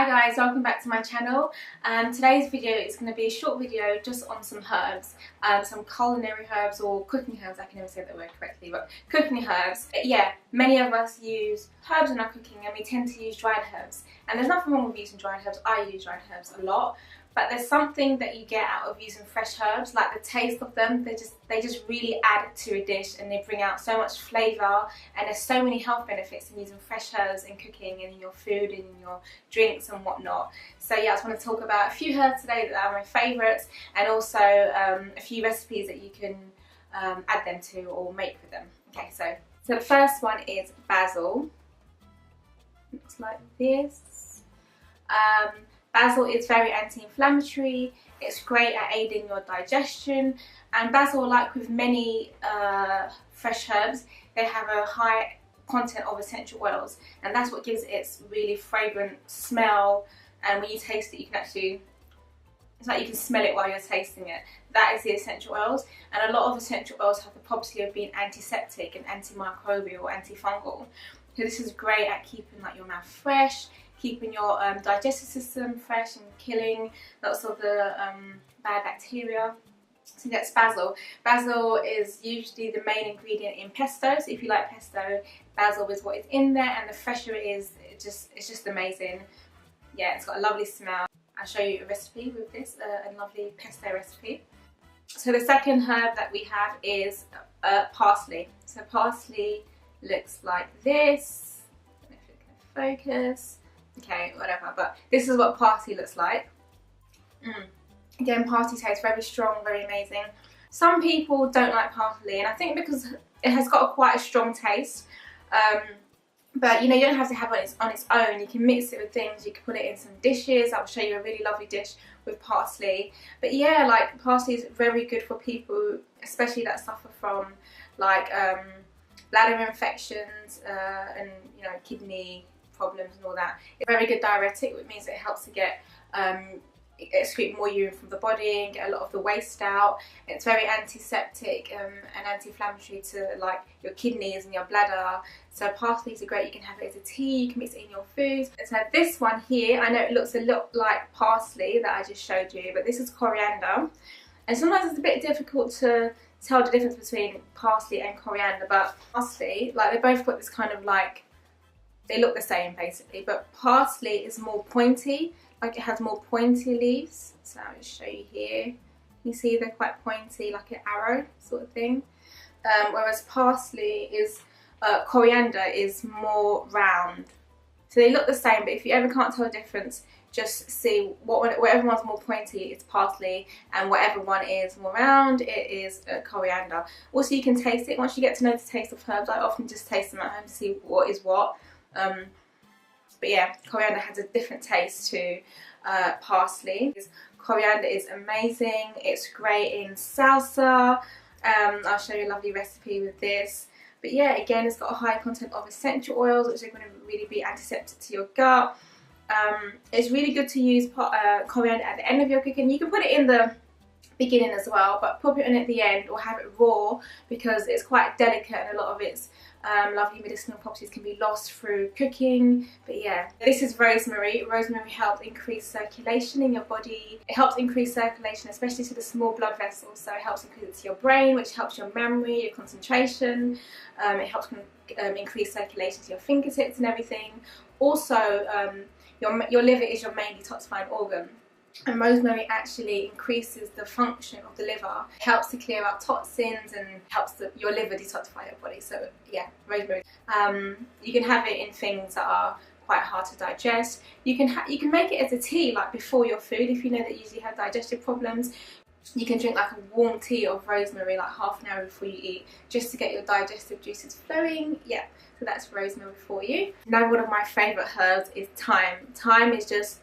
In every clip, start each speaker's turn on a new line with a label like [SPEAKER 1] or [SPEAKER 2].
[SPEAKER 1] Hi guys, welcome back to my channel. Today's video is going to be a short video just on some herbs, some culinary herbs or cooking herbs. I can never say that word correctly, but cooking herbs. But yeah, many of us use herbs in our cooking and we tend to use dried herbs. And there's nothing wrong with using dried herbs. I use dried herbs a lot. But there's something that you get out of using fresh herbs, like the taste of them. They just really add to a dish and they bring out so much flavour, and there's so many health benefits in using fresh herbs in cooking and in your food and in your drinks and whatnot. So yeah, I just want to talk about a few herbs today that are my favourites, and also a few recipes that you can add them to or make with them. Okay, so the first one is basil. Looks like this. Basil is very anti-inflammatory, it's great at aiding your digestion, and basil, like with many fresh herbs, they have a high content of essential oils, and that's what gives it its really fragrant smell. And when you taste it, you can actually, it's like you can smell it while you're tasting it. That is the essential oils, and a lot of essential oils have the property of being antiseptic and antimicrobial, antifungal. So this is great at keeping like your mouth fresh, keeping your digestive system fresh and killing lots of the bad bacteria. So that's basil. Basil is usually the main ingredient in pesto, so if you like pesto, basil is what is in there, and the fresher it is, it's just amazing. Yeah, it's got a lovely smell. I'll show you a recipe with this, a lovely pesto recipe. So the second herb that we have is parsley. So parsley looks like this. I don't know if it can focus. Okay, whatever, but this is what parsley looks like. Again, parsley tastes very strong, very amazing. Some people don't like parsley, and I think because it has got quite a strong taste. But you know, you don't have to have it on its own. You can mix it with things, you can put it in some dishes. I'll show you a really lovely dish with parsley. But yeah, like parsley is very good for people, especially that suffer from like bladder infections and you know, kidney problems and all that. It's a very good diuretic, which means it helps to get excrete more urine from the body and get a lot of the waste out. It's very antiseptic and anti-inflammatory to like your kidneys and your bladder. So parsley is great. You can have it as a tea, you can mix it in your foods. So this one here, I know it looks a lot like parsley that I just showed you, but this is coriander. And sometimes it's a bit difficult to tell the difference between parsley and coriander, but parsley, like they both got this kind of like, they look the same basically, but parsley is more pointy, like it has more pointy leaves. So I'll just show you here. You see they're quite pointy, like an arrow sort of thing. Whereas parsley is, coriander is more round. So they look the same, but if you ever can't tell the difference, just see whatever one's more pointy is parsley, and whatever one is more round, it is coriander. Also, you can taste it. Once you get to know the taste of herbs, I often just taste them at home to see what is what. But yeah, coriander has a different taste to parsley. Coriander is amazing. It's great in salsa. I'll show you a lovely recipe with this. But yeah, again, it's got a high content of essential oils, which are going to really be antiseptic to your gut. It's really good to use coriander at the end of your cooking. You can put it in the beginning as well, but pop it in at the end or have it raw, because it's quite delicate and a lot of its lovely medicinal properties can be lost through cooking. But yeah, this is rosemary. Rosemary helps increase circulation in your body. It helps increase circulation, especially to the small blood vessels, so it helps increase it to your brain, which helps your memory, your concentration. It helps increase circulation to your fingertips and everything. Also, your liver is your main detoxifying organ, and rosemary actually increases the function of the liver. It helps to clear out toxins and helps your liver detoxify your body. So yeah, rosemary. You can have it in things that are quite hard to digest. You can make it as a tea, like before your food, if you know that you usually have digestive problems. You can drink like a warm tea of rosemary like half an hour before you eat, just to get your digestive juices flowing. Yeah, so that's rosemary for you. Now, one of my favourite herbs is thyme. Thyme is just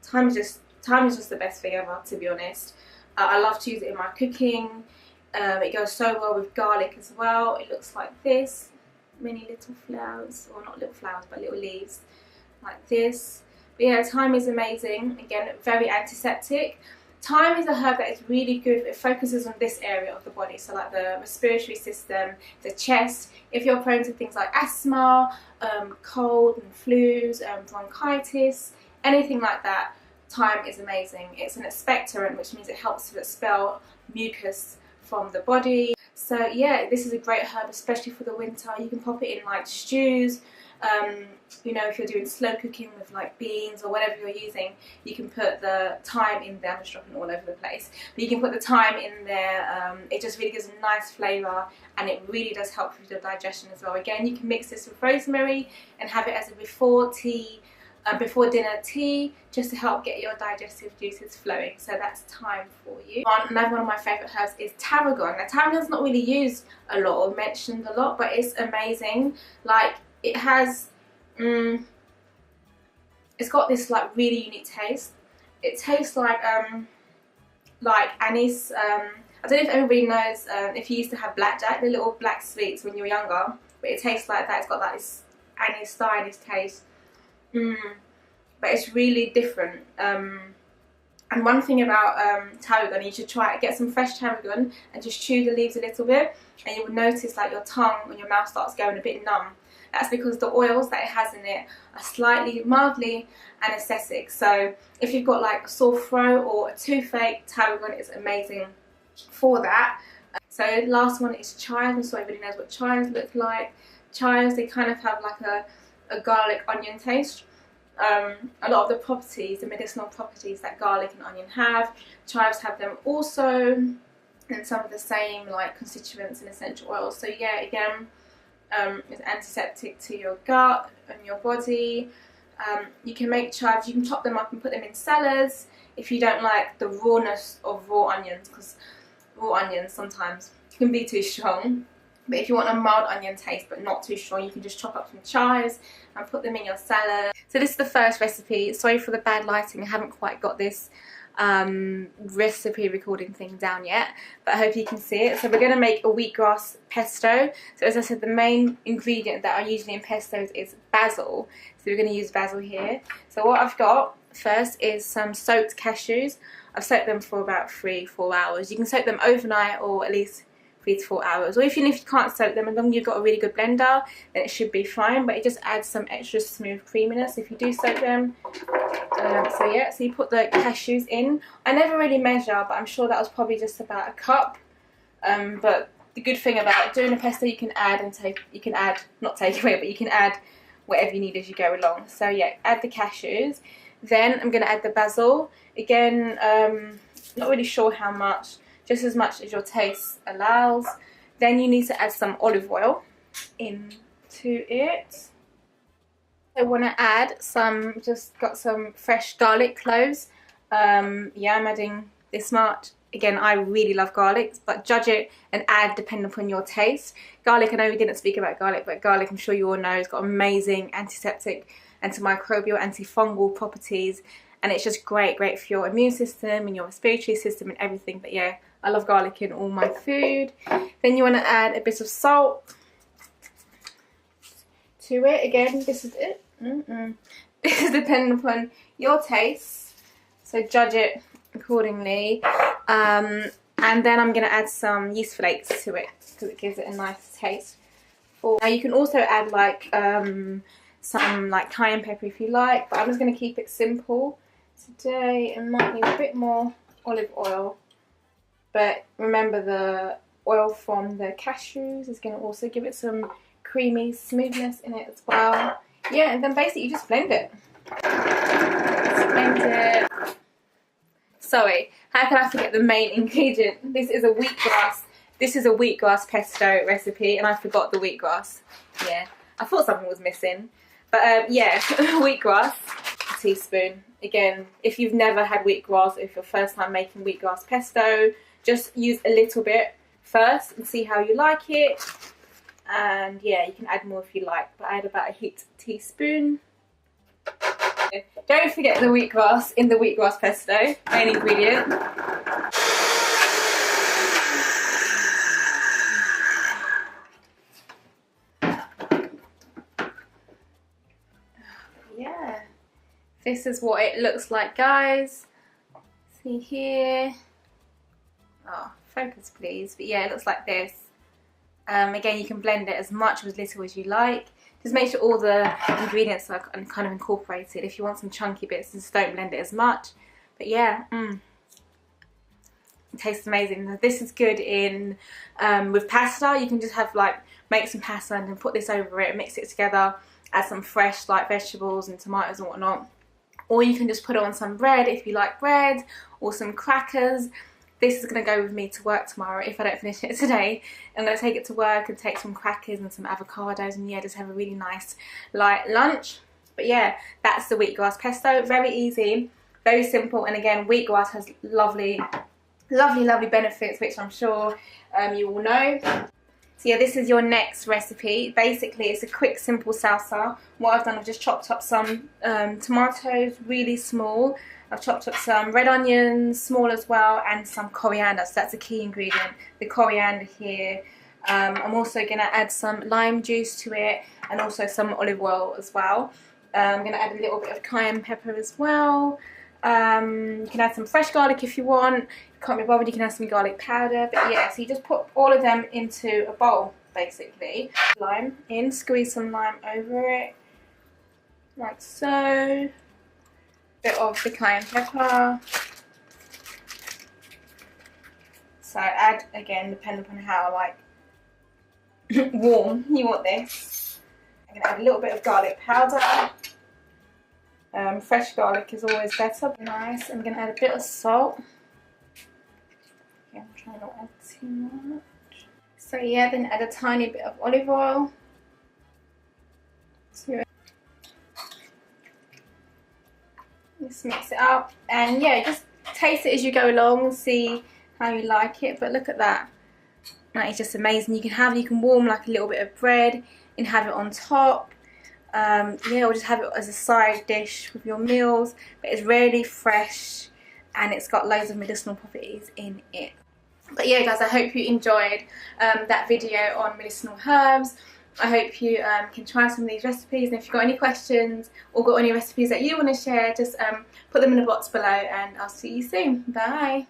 [SPEAKER 1] the best thing ever, to be honest. I love to use it in my cooking. It goes so well with garlic as well. It looks like this. Many little flowers, or not little flowers, but little leaves like this. But yeah, thyme is amazing. Again, very antiseptic. Thyme is a herb that is really good. It focuses on this area of the body, so like the respiratory system, the chest. If you're prone to things like asthma, cold and flus, bronchitis, anything like that, thyme is amazing. It's an expectorant, which means it helps to expel mucus from the body. So yeah, this is a great herb, especially for the winter. You can pop it in like stews. You know, if you're doing slow cooking with like beans or whatever you're using, you can put the thyme in there. I'm just dropping it all over the place, but you can put the thyme in there. It just really gives a nice flavour, and it really does help with your digestion as well. Again, you can mix this with rosemary and have it as a before dinner tea, just to help get your digestive juices flowing. So that's thyme for you. Another one of my favourite herbs is tarragon. Now tarragon's not really used a lot or mentioned a lot, but it's amazing. Like, it has, it's got this like really unique taste. It tastes like anise. I don't know if everybody knows, if you used to have blackjack, the little black sweets when you were younger, but it tastes like that. It's got like this anise taste. But it's really different. And one thing about tarragon, you should try it. Get some fresh tarragon and just chew the leaves a little bit, and you will notice like your tongue and your mouth starts going a bit numb. That's because the oils that it has in it are mildly anaesthetic. So if you've got like a sore throat or a toothache, tarragon is amazing for that. So last one is chives. I'm sure everybody knows what chives look like. Chives, they kind of have like a garlic onion taste. A lot of the properties, the medicinal properties that garlic and onion have, chives have them also, and some of the same like constituents and essential oils. So yeah, again, it's antiseptic to your gut and your body. You can make chives, you can chop them up and put them in salads if you don't like the rawness of raw onions, because raw onions sometimes can be too strong. But if you want a mild onion taste but not too strong, you can just chop up some chives and put them in your salad. So this is the first recipe. Sorry for the bad lighting, I haven't quite got this recipe recording thing down yet, but I hope you can see it. So we're going to make a wheatgrass pesto. So as I said, the main ingredient that are usually in pestos is basil. So we're going to use basil here. So what I've got first is some soaked cashews. I've soaked them for about 3-4 hours. You can soak them overnight or at least 3 to 4 hours, or even if you can't soak them, as long as you've got a really good blender, then it should be fine. But it just adds some extra smooth creaminess if you do soak them. So yeah, so you put the cashews in. I never really measure, but I'm sure that was probably just about a cup. But the good thing about doing a pesto, you can add not take away, but you can add whatever you need as you go along. So yeah, add the cashews. Then I'm going to add the basil. Again, not really sure how much. Just as much as your taste allows. Then you need to add some olive oil into it. I want to add some, just got some fresh garlic cloves. Yeah, I'm adding this much. Again, I really love garlic, but judge it and add depending upon your taste. Garlic, I know we didn't speak about garlic, but garlic, I'm sure you all know, it's got amazing antiseptic, antimicrobial, antifungal properties. And it's just great for your immune system and your respiratory system and everything. But yeah, I love garlic in all my food. Then you want to add a bit of salt to it. Again, this is it. This is dependent upon your taste. So judge it accordingly. And then I'm going to add some yeast flakes to it because it gives it a nice taste. Now you can also add like some like cayenne pepper if you like. But I'm just going to keep it simple. Today it might need a bit more olive oil, but remember the oil from the cashews is going to also give it some creamy smoothness in it as well. Yeah, and then basically you just blend it. Sorry, how can I forget the main ingredient? This is a wheatgrass pesto recipe, and I forgot the wheatgrass. Yeah, I thought something was missing, but yeah, wheatgrass, a teaspoon. Again, if you've never had wheatgrass, if your first time making wheatgrass pesto, just use a little bit first and see how you like it. And yeah, you can add more if you like, but I add about a heaped teaspoon. Don't forget the wheatgrass in the wheatgrass pesto, main ingredient. Yeah. This is what it looks like, guys. See here. Oh, focus please. But yeah, it looks like this. Again, you can blend it as much or as little as you like, Just make sure all the ingredients are kind of incorporated. If you want some chunky bits, just don't blend it as much. But yeah, it tastes amazing. This is good in with pasta. You can just have like make some pasta and then put this over it, mix it together, add some fresh like vegetables and tomatoes and whatnot. Or you can just put it on some bread if you like bread, or some crackers. This is going to go with me to work tomorrow if I don't finish it today. I'm going to take it to work and take some crackers and some avocados, and yeah, just have a really nice light lunch. But yeah, that's the wheatgrass pesto. Very easy, very simple, and again, wheatgrass has lovely benefits, which I'm sure you all know. So yeah, this is your next recipe. Basically, it's a quick, simple salsa. What I've done, I've just chopped up some tomatoes, really small. I've chopped up some red onions, small as well, and some coriander. So that's a key ingredient, the coriander here. I'm also going to add some lime juice to it, and also some olive oil as well. I'm going to add a little bit of cayenne pepper as well. You can add some fresh garlic if you want. Can't be bothered, you can add some garlic powder. But yeah, so you just put all of them into a bowl, basically. Lime in, squeeze some lime over it, like so. Bit of the cayenne pepper. So add, again, depending upon how like warm you want this. I'm going to add a little bit of garlic powder. Fresh garlic is always better. Nice. I'm going to add a bit of salt. Okay, I'm trying not to add too much. So yeah, then add a tiny bit of olive oil to it. Just mix it up, and yeah, just taste it as you go along and see how you like it. But look at that. That is just amazing. You can warm like a little bit of bread and have it on top. Yeah, or just have it as a side dish with your meals. But it's really fresh and it's got loads of medicinal properties in it. But yeah guys, I hope you enjoyed that video on medicinal herbs. I hope you can try some of these recipes, and if you've got any questions or got any recipes that you want to share, just put them in the box below, and I'll see you soon. Bye!